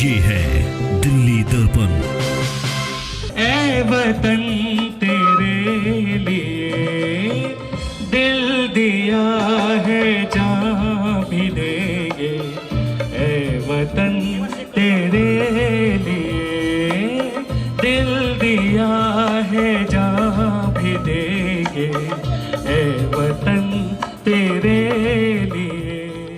ये है दिल्ली दर्पण। ऐ वतन तेरे लिए दिल दिया है, जान भी देंगे। ऐ वतन तेरे लिए दिल दिया है, जान भी देंगे। ऐ वतन तेरे लिए।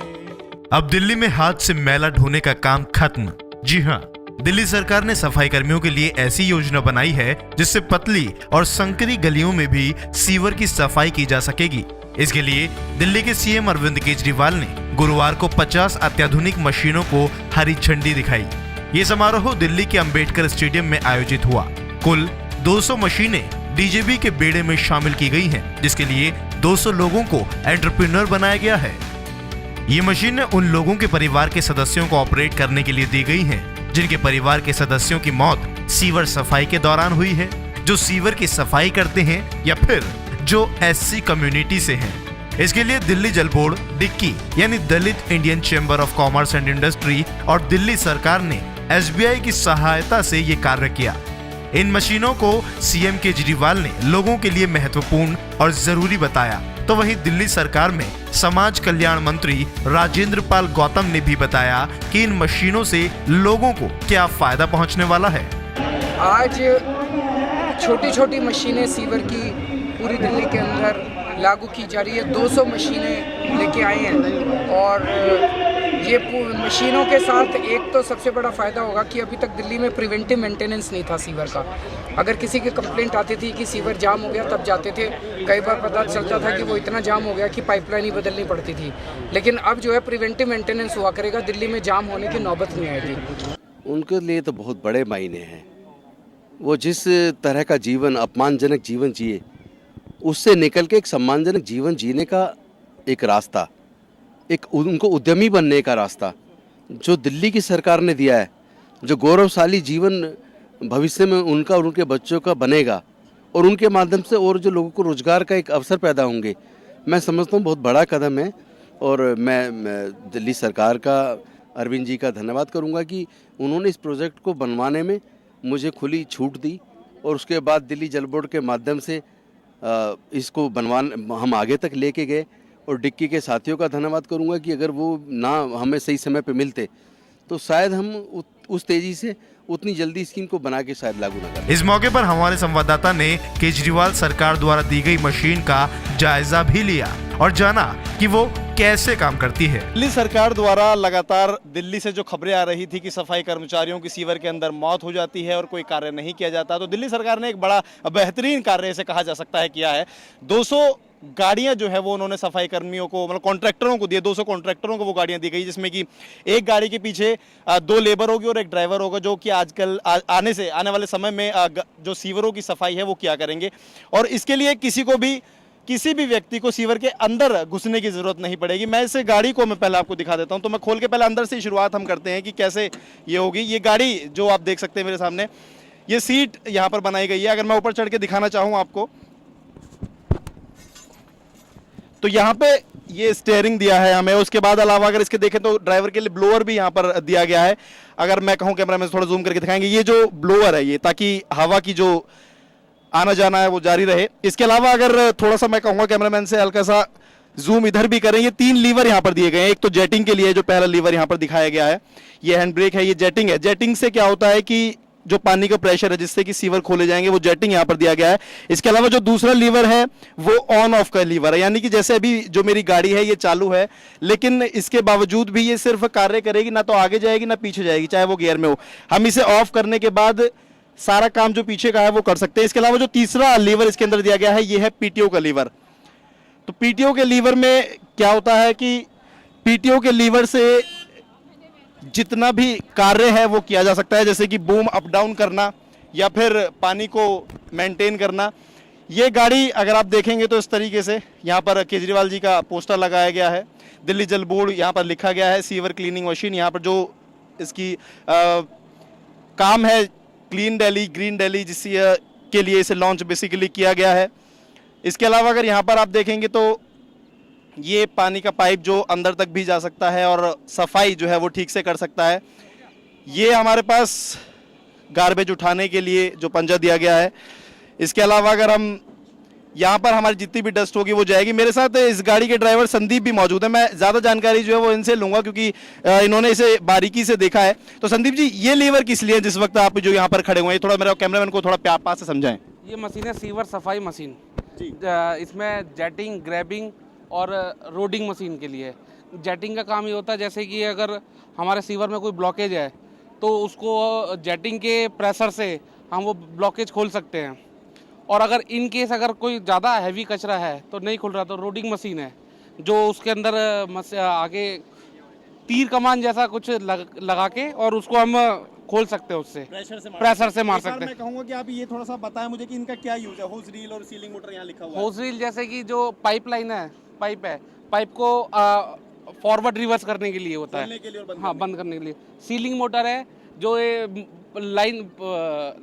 अब दिल्ली में हाथ से मैला ढोने का काम खत्म। जी हाँ, दिल्ली सरकार ने सफाई कर्मियों के लिए ऐसी योजना बनाई है जिससे पतली और संकरी गलियों में भी सीवर की सफाई की जा सकेगी। इसके लिए दिल्ली के सीएम अरविंद केजरीवाल ने गुरुवार को 50 अत्याधुनिक मशीनों को हरी झंडी दिखाई। ये समारोह दिल्ली के अंबेडकर स्टेडियम में आयोजित हुआ। कुल 200 मशीनें डीजेबी के बेड़े में शामिल की गई हैं, जिसके लिए 200 लोगों को एंटरप्रेन्योर बनाया गया है। ये मशीनें उन लोगों के परिवार के सदस्यों को ऑपरेट करने के लिए दी गई हैं, जिनके परिवार के सदस्यों की मौत सीवर सफाई के दौरान हुई है, जो सीवर की सफाई करते हैं या फिर जो एससी कम्युनिटी से हैं। इसके लिए दिल्ली जल बोर्ड, डिक्की यानी Dalit Indian Chamber of Commerce and Industry और दिल्ली सरकार ने एसबीआई की सहायता से ये कार्य किया। इन मशीनों को सीएम केजरीवाल ने लोगों के लिए महत्वपूर्ण और जरूरी बताया। तो वहीं दिल्ली सरकार में समाज कल्याण मंत्री राजेंद्र पाल गौतम ने भी बताया कि इन मशीनों से लोगों को क्या फायदा पहुंचने वाला है। आज छोटी छोटी मशीनें सीवर की पूरी दिल्ली के अंदर लागू की जा रही है। 200 मशीनें लेके आए हैं और ये मशीनों के साथ एक तो सबसे बड़ा फ़ायदा होगा कि अभी तक दिल्ली में प्रिवेंटिव मेंटेनेंस नहीं था सीवर का। अगर किसी की कंप्लेंट आती थी कि सीवर जाम हो गया तब जाते थे, कई बार पता चलता था कि वो इतना जाम हो गया कि पाइपलाइन ही बदलनी पड़ती थी। लेकिन अब जो है प्रिवेंटिव मेंटेनेंस हुआ करेगा, दिल्ली में जाम होने की नौबत नहीं आएगी। उनके लिए तो बहुत बड़े मायने हैं। वो जिस तरह का जीवन, अपमानजनक जीवन जिए, उससे निकल के एक सम्मानजनक जीवन जीने का एक रास्ता, एक उनको उद्यमी बनने का रास्ता जो दिल्ली की सरकार ने दिया है, जो गौरवशाली जीवन भविष्य में उनका और उनके बच्चों का बनेगा और उनके माध्यम से और जो लोगों को रोजगार का एक अवसर पैदा होंगे, मैं समझता हूँ बहुत बड़ा कदम है। और मैं दिल्ली सरकार का, अरविंद जी का धन्यवाद करूँगा कि उन्होंने इस प्रोजेक्ट को बनवाने में मुझे खुली छूट दी और उसके बाद दिल्ली जल बोर्ड के माध्यम से इसको हम आगे तक लेके गए। और डिक्की के साथियों का धन्यवाद करूंगा कि अगर वो ना हमें सही समय पे मिलते तो शायद हम उस तेजी से उतनी जल्दी स्कीम को बना के शायद लागू न करें। इस मौके पर हमारे संवाददाता ने केजरीवाल सरकार द्वारा दी गई मशीन का जायजा भी लिया और जाना कि वो कैसे काम करती है। दिल्ली सरकार द्वारा लगातार दिल्ली से जो खबरें आ रही थी कि सफाई कर्मचारियों की सीवर के अंदर मौत हो जाती है और कोई कार्य नहीं किया जाता, तो दिल्ली सरकार ने एक बड़ा बेहतरीन कार्य इसे कहा जा सकता है किया है। 200 गाड़ियां जो है वो उन्होंने सफाई कर्मियों को, मतलब कॉन्ट्रैक्टरों को दिए। 200 कॉन्ट्रैक्टरों को वो गाड़ियां दी गई, जिसमें कि एक गाड़ी के पीछे 2 लेबर होगी और एक ड्राइवर होगा, जो कि आजकल आने वाले समय में जो सीवरों की सफाई है वो किया करेंगे। और इसके लिए किसी भी व्यक्ति को सीवर के अंदर घुसने की जरूरत नहीं पड़ेगी। मैं इस गाड़ी को मैं पहले आपको दिखा देता हूं, तो मैं खोल के पहले अंदर से शुरुआत हम करते हैं कि कैसे ये होगी। ये गाड़ी जो आप देख सकते हैं मेरे सामने, ये सीट यहां पर बनाई गई है। अगर मैं ऊपर चढ़ के दिखाना चाहूं आपको, तो यहाँ पे ये स्टीयरिंग दिया है हमें। उसके बाद अलावा अगर इसके देखें तो ड्राइवर के लिए ब्लोअर भी यहाँ पर दिया गया है। अगर मैं कहूँ कैमरा में थोड़ा जूम करके दिखाएंगे, ये जो ब्लोअर है ये, ताकि हवा की जो आना जाना है वो जारी रहे। इसके अलावा अगर थोड़ा सा मैं कहूँगा कैमरामैन से हल्का सा जूम इधर भी करें, ये 3 लीवर यहाँ पर दिए गए हैं। एक तो जेटिंग के लिए जो पहला लीवर यहाँ पर दिखाया गया है, ये हैंड ब्रेक है, ये जेटिंग है। जेटिंग से क्या होता है कि जो पानी का प्रेशर है जिससे कि सीवर खोले जाएंगे, वो जेटिंग यहाँ पर दिया गया है। इसके अलावा जो दूसरा लीवर है वो ऑन ऑफ का लीवर है, यानी कि जैसे अभी जो मेरी गाड़ी है ये चालू है, लेकिन इसके बावजूद भी ये सिर्फ कार्य करेगी, ना तो आगे जाएगी ना पीछे जाएगी, चाहे वो गियर में हो। हम इसे ऑफ करने के बाद सारा काम जो पीछे का है वो कर सकते हैं। इसके अलावा जो तीसरा लीवर इसके अंदर दिया गया है ये है पीटीओ का लीवर। तो पीटीओ के लीवर में क्या होता है कि पीटीओ के लीवर से जितना भी कार्य है वो किया जा सकता है, जैसे कि बूम अप डाउन करना या फिर पानी को मेंटेन करना। ये गाड़ी अगर आप देखेंगे तो इस तरीके से यहाँ पर केजरीवाल जी का पोस्टर लगाया गया है, दिल्ली जल बोर्ड यहाँ पर लिखा गया है, सीवर क्लीनिंग मशीन यहाँ पर जो इसकी काम है क्लीन दिल्ली ग्रीन दिल्ली, जिससे के लिए इसे लॉन्च बेसिकली किया गया है। इसके अलावा अगर यहाँ पर आप देखेंगे तो ये पानी का पाइप जो अंदर तक भी जा सकता है और सफाई जो है वो ठीक से कर सकता है। ये हमारे पास गार्बेज उठाने के लिए जो पंजा दिया गया है। इसके अलावा अगर हम यहाँ पर हमारी जितनी भी डस्ट होगी वो जाएगी। मेरे साथ इस गाड़ी के ड्राइवर संदीप भी मौजूद है। मैं ज़्यादा जानकारी जो है वो इनसे लूँगा क्योंकि इन्होंने इसे बारीकी से देखा है। तो संदीप जी, ये लीवर किस लिए जिस वक्त आप जो यहाँ पर खड़े हुए हैं, थोड़ा मेरा कैमरामैन को थोड़ा पास से समझाएं। ये मशीन है सीवर सफाई मशीन। इसमें जेटिंग, ग्रैबिंग और रोडिंग मशीन के लिए है। जेटिंग का काम ये होता है जैसे कि अगर हमारे सीवर में कोई ब्लॉकेज है तो उसको जेटिंग के प्रेशर से हम वो ब्लॉकेज खोल सकते हैं। और अगर इन केस अगर कोई ज़्यादा हैवी कचरा है तो नहीं खुल रहा तो रोडिंग मशीन है जो उसके अंदर आगे तीर कमान जैसा कुछ लगा के और उसको हम खोल सकते हैं, उससे प्रेशर से मार सकते हैं। मैं कहूँगा कि आप ये थोड़ा सा बताएं मुझे कि इनका क्या यूज है। होज रील और सीलिंग मोटर यहाँ लिखा हुआ है। होज रील जैसे कि जो पाइप लाइन है, पाइप है, पाइप को फॉरवर्ड रिवर्स करने के लिए होता है, हाँ, बंद करने के लिए। सीलिंग मोटर है जो ये लाइन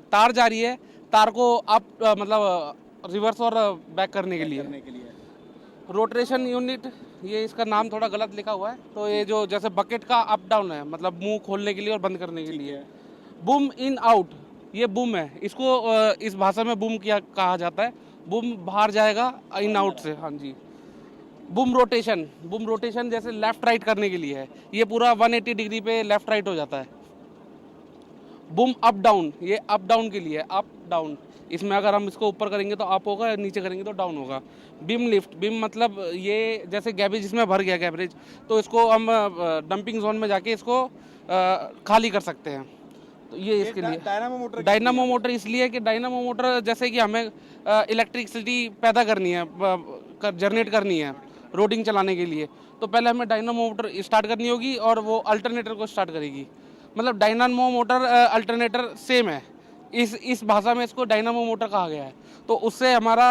तार जा रही है, तार को अप मतलब रिवर्स और बैक करने के लिए। रोटेशन यूनिट, ये इसका नाम थोड़ा गलत लिखा हुआ है, तो ये जो जैसे बकेट का अप डाउन है, मतलब मुंह खोलने के लिए और बंद करने के लिए। बूम इन आउट, ये बूम है, इसको इस भाषा में बूम किया कहा जाता है। बूम बाहर जाएगा इन आउट से, हाँ जी। बूम रोटेशन जैसे लेफ्ट राइट करने के लिए है, ये पूरा 180 डिग्री पे लेफ्ट राइट हो जाता है। बूम अप डाउन, ये अप डाउन के लिए, अप डाउन, इसमें अगर हम इसको ऊपर करेंगे तो अप होगा, नीचे करेंगे तो डाउन होगा। बीम लिफ्ट, बीम मतलब ये जैसे गैबेज इसमें भर गया गैबरेज, तो इसको हम डंपिंग जोन में जाके इसको खाली कर सकते हैं। तो ये इसके लिए डायनामो मोटर इसलिए कि डायनामो मोटर जैसे कि हमें इलेक्ट्रिसिटी पैदा करनी है, जनरेट करनी है रोडिंग चलाने के लिए, तो पहले हमें डायनामो मोटर स्टार्ट करनी होगी और वो अल्टरनेटर को स्टार्ट करेगी। मतलब डायनामो मोटर अल्टरनेटर सेम है, इस भाषा में इसको डायनामो मोटर कहा गया है। तो उससे हमारा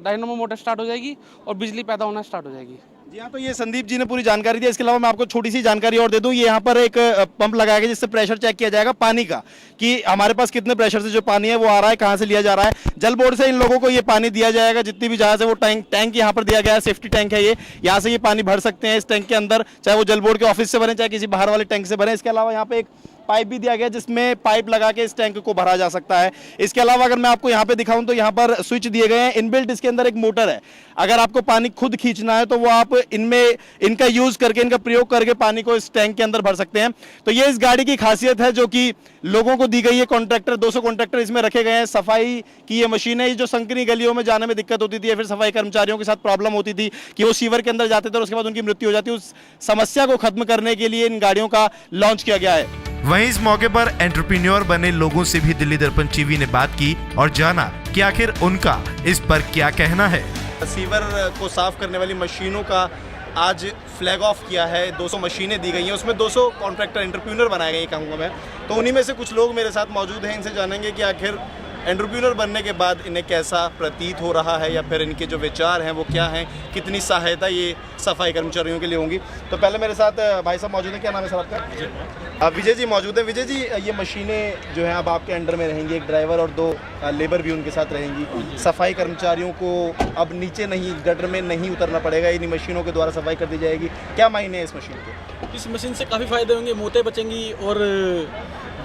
डायनामो मोटर स्टार्ट हो जाएगी और बिजली पैदा होना स्टार्ट हो जाएगी। जी हाँ, तो ये संदीप जी ने पूरी जानकारी दी। इसके अलावा मैं आपको छोटी सी जानकारी और दे दूं, ये यहाँ पर एक पंप लगाया गया जिससे प्रेशर चेक किया जाएगा पानी का, कि हमारे पास कितने प्रेशर से जो पानी है वो आ रहा है, कहाँ से लिया जा रहा है। जल बोर्ड से इन लोगों को ये पानी दिया जाएगा, जितनी भी जहाज है वो टैंक यहाँ पर दिया गया है, सेफ्टी टैंक है ये, यहाँ से ये पानी भर सकते हैं इस टैंक के अंदर, चाहे वो जल बोर्ड के ऑफिस से बने चाहे किसी बाहर वाले टैंक से बने। इसके अलावा यहाँ पे एक पाइप भी दिया गया जिसमें पाइप लगा के इस टैंक को भरा जा सकता है। इसके अलावा अगर मैं आपको यहाँ पे दिखाऊं तो यहाँ पर स्विच दिए गए हैं, इनबिल्ट इसके अंदर एक मोटर है। अगर आपको पानी खुद खींचना है तो वो आप इनका यूज करके, इनका प्रयोग करके पानी को इस टैंक के अंदर भर सकते हैं। तो ये इस गाड़ी की खासियत है जो कि लोगों को दी गई है। कॉन्ट्रैक्टर 200 कॉन्ट्रैक्टर इसमें रखे गए हैं। सफाई की ये मशीन है, जो संकरी गलियों में जाने में दिक्कत होती थी या फिर सफाई कर्मचारियों के साथ प्रॉब्लम होती थी कि वो सीवर के अंदर जाते थे और उसके बाद उनकी मृत्यु हो जाती, उस समस्या को खत्म करने के लिए इन गाड़ियों का लॉन्च किया गया है। वहीं इस मौके पर एंटरप्रेन्योर बने लोगों से भी दिल्ली दर्पण टीवी ने बात की और जाना कि आखिर उनका इस पर क्या कहना है। सीवर को साफ करने वाली मशीनों का आज फ्लैग ऑफ किया है। 200 मशीनें दी गई हैं, उसमें 200 कॉन्ट्रैक्टर एंटरप्रेन्योर बनाए गए, कहूँगा मैं। तो उन्हीं में से कुछ लोग मेरे साथ मौजूद हैं, इनसे जानेंगे कि आखिर एंटरप्रेन्योर बनने के बाद इन्हें कैसा प्रतीत हो रहा है या फिर इनके जो विचार हैं वो क्या हैं, कितनी सहायता ये सफाई कर्मचारियों के लिए होंगी। तो पहले मेरे साथ भाई साहब मौजूद हैं, क्या नाम है सर आपका? विजय जी मौजूद हैं। विजय जी, ये मशीनें जो हैं अब आपके अंडर में रहेंगी, एक ड्राइवर और 2 लेबर भी उनके साथ रहेंगी। सफाई कर्मचारियों को अब नीचे नहीं, गटर में नहीं उतरना पड़ेगा, इन्हीं मशीनों के द्वारा सफाई कर दी जाएगी। क्या मायने हैं इस मशीन के? इस मशीन से काफ़ी फ़ायदे होंगे, मोते बचेंगी और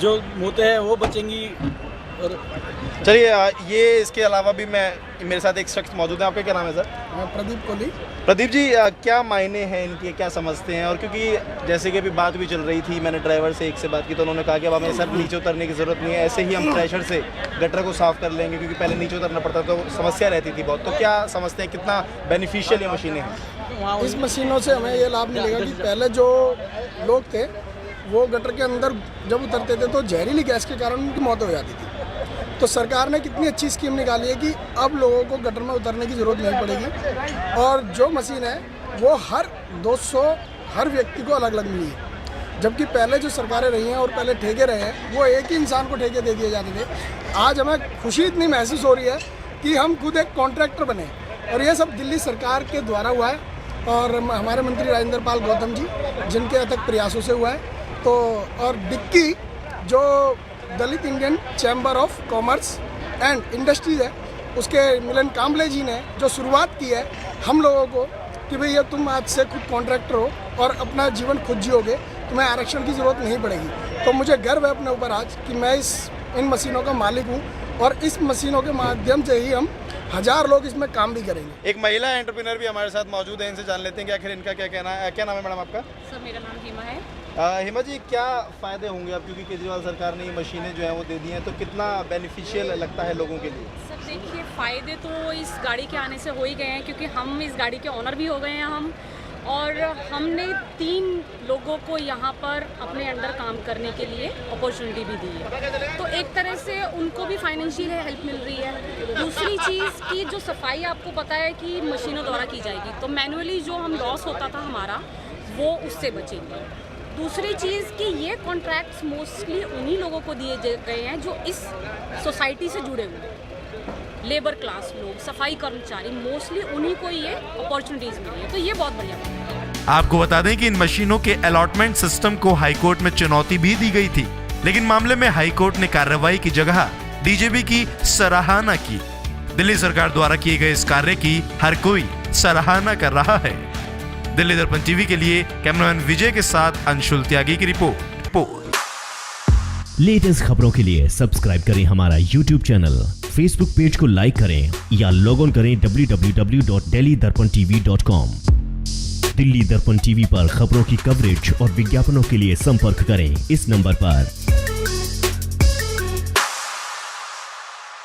जो मोते हैं वो बचेंगी। और चलिए, ये इसके अलावा भी मेरे साथ एक शख्स मौजूद है। आपका क्या नाम है सर? प्रदीप कोहली। प्रदीप जी, क्या मायने हैं इनके, क्या समझते हैं? और क्योंकि जैसे कि अभी बात भी चल रही थी, मैंने ड्राइवर से एक से बात की तो उन्होंने कहा कि अब हमें सर नीचे उतरने की ज़रूरत नहीं है, ऐसे ही हम प्रेशर से गटर को साफ़ कर लेंगे, क्योंकि पहले नीचे उतरना पड़ता तो समस्या रहती थी बहुत। तो क्या समझते हैं, कितना बेनिफिशियल ये मशीनें हैं? इस मशीनों से हमें ये लाभ मिलेगा कि पहले जो लोग थे वो गटर के अंदर जब उतरते थे तो जहरीली गैस के कारण उनकी मौत हो जाती थी। तो सरकार ने कितनी अच्छी स्कीम निकाली है कि अब लोगों को गटर में उतरने की ज़रूरत नहीं पड़ेगी, और जो मशीन है वो हर 200 हर व्यक्ति को अलग अलग मिली है। जबकि पहले जो सरकारें रही हैं और पहले ठेके रहे हैं वो एक ही इंसान को ठेके दे दिए जाते थे। आज हमें खुशी इतनी महसूस हो रही है कि हम खुद एक कॉन्ट्रैक्टर बने, और ये सब दिल्ली सरकार के द्वारा हुआ है और हमारे मंत्री राजेंद्र पाल गौतम जी जिनके अथक प्रयासों से हुआ है। तो और डिक्की जो Dalit Indian Chamber of Commerce and Industries है, उसके मिलन काम्बले जी ने जो शुरुआत की है हम लोगों को कि भैया तुम आज से खुद कॉन्ट्रैक्टर हो और अपना जीवन खुद जियोगे, तुम्हें आरक्षण की ज़रूरत नहीं पड़ेगी। तो मुझे गर्व है अपने ऊपर आज कि मैं इन मशीनों का मालिक हूँ और इस मशीनों के माध्यम से ही हम 1000 लोग इसमें काम भी करेंगे। एक महिला एंटरप्रेन्योर भी हमारे साथ मौजूद है, इनसे जान लेते हैं कि आखिर इनका क्या कहना है। क्या नाम है मैडम आपका? सर मेरा नाम हिमा है। हिमा जी, क्या फ़ायदे होंगे अब, क्योंकि केजरीवाल सरकार ने ये मशीनें जो हैं वो दे दी हैं, तो कितना बेनिफिशियल लगता है लोगों के लिए? सर देखिए, फ़ायदे तो इस गाड़ी के आने से हो ही गए हैं, क्योंकि हम इस गाड़ी के ऑनर भी हो गए हैं हम, और हमने 3 लोगों को यहाँ पर अपने अंडर काम करने के लिए अपॉर्चुनिटी भी दी है, तो एक तरह से उनको भी फाइनेंशियल हेल्प मिल रही है। दूसरी चीज़ की जो सफाई आपको पता है कि मशीनों द्वारा की जाएगी, तो मैनुअली जो हम लॉस होता था हमारा वो उससे बचेंगे। दूसरी चीज़ कि ये कॉन्ट्रैक्ट्स मोस्टली उन्हीं लोगों को दिए गए हैं जो इस सोसाइटी से जुड़े हुए हैं, लेबर क्लास लोग, सफाई कर्मचारी, मोस्टली उन्हीं को ये अपॉर्चुनिटीज़ मिली है, तो ये बहुत बढ़िया है। आपको बता दें कि इन मशीनों के अलॉटमेंट सिस्टम को हाईकोर्ट में चुनौती भी दी गई थी, लेकिन मामले में हाईकोर्ट ने कार्रवाई की जगह डीजेबी की सराहना की। दिल्ली सरकार द्वारा किए गए इस कार्य की हर कोई सराहना कर रहा है। दिल्ली दर्पण टीवी के लिए कैमरामैन विजय के साथ अंशुल त्यागी की रिपोर्ट। लेटेस्ट खबरों के लिए सब्सक्राइब करें हमारा YouTube चैनल, फेसबुक पेज को लाइक करें या लॉग ऑन करें www.delhidarpantv.com। दिल्ली दर्पण टीवी पर खबरों की कवरेज और विज्ञापनों के लिए संपर्क करें इस नंबर पर।